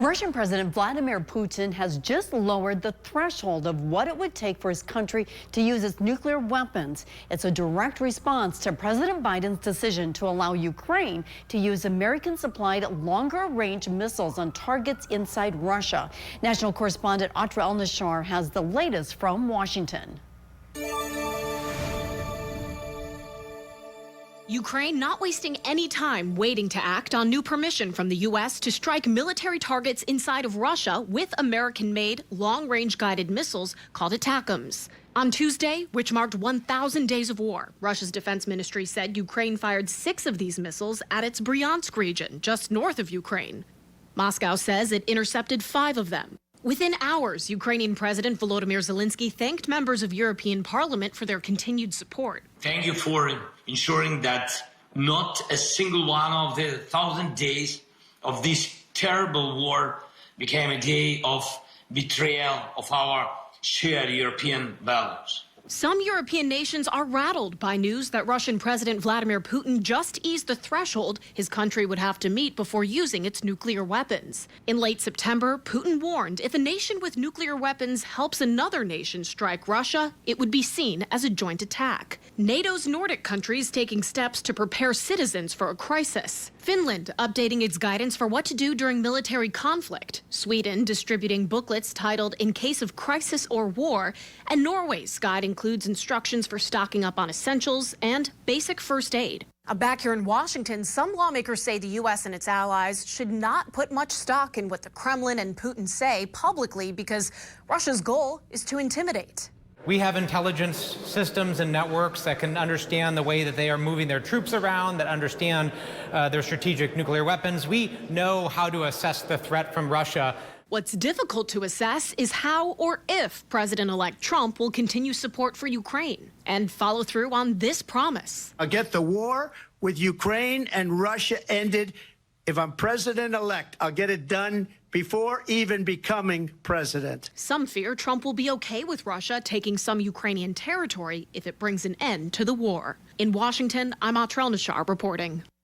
Russian President Vladimir Putin has just lowered the threshold of what it would take for his country to use its nuclear weapons. It's a direct response to President Biden's decision to allow Ukraine to use American-supplied longer-range missiles on targets inside Russia. National correspondent Atra El-Nashar has the latest from Washington. Ukraine not wasting any time waiting to act on new permission from the U.S. to strike military targets inside of Russia with American-made long-range guided missiles called ATACMS. On Tuesday, which marked 1,000 days of war, Russia's defense ministry said Ukraine fired 6 of these missiles at its Bryansk region, just north of Ukraine. Moscow says it intercepted 5 of them. Within hours, Ukrainian President Volodymyr Zelensky thanked members of European Parliament for their continued support. Thank you for ensuring that not a single one of the 1,000 days of this terrible war became a day of betrayal of our shared European values. Some European nations are rattled by news that Russian President Vladimir Putin just eased the threshold his country would have to meet before using its nuclear weapons. In late September, Putin warned if a nation with nuclear weapons helps another nation strike Russia, it would be seen as a joint attack. NATO's Nordic countries taking steps to prepare citizens for a crisis. Finland updating its guidance for what to do during military conflict. Sweden distributing booklets titled In Case of Crisis or War. And Norway's guide includes instructions for stocking up on essentials and basic first aid. Back here in Washington, some lawmakers say the U.S. and its allies should not put much stock in what the Kremlin and Putin say publicly because Russia's goal is to intimidate. We have intelligence systems and networks that can understand the way that they are moving their troops around, that understand their strategic nuclear weapons. We know how to assess the threat from Russia. What's difficult to assess is how or if President-elect Trump will continue support for Ukraine and follow through on this promise. I'll get the war with Ukraine and Russia ended. If I'm president-elect, I'll get it done before even becoming president. Some fear Trump will be okay with Russia taking some Ukrainian territory if it brings an end to the war. In Washington, I'm Atra El-Nashar reporting.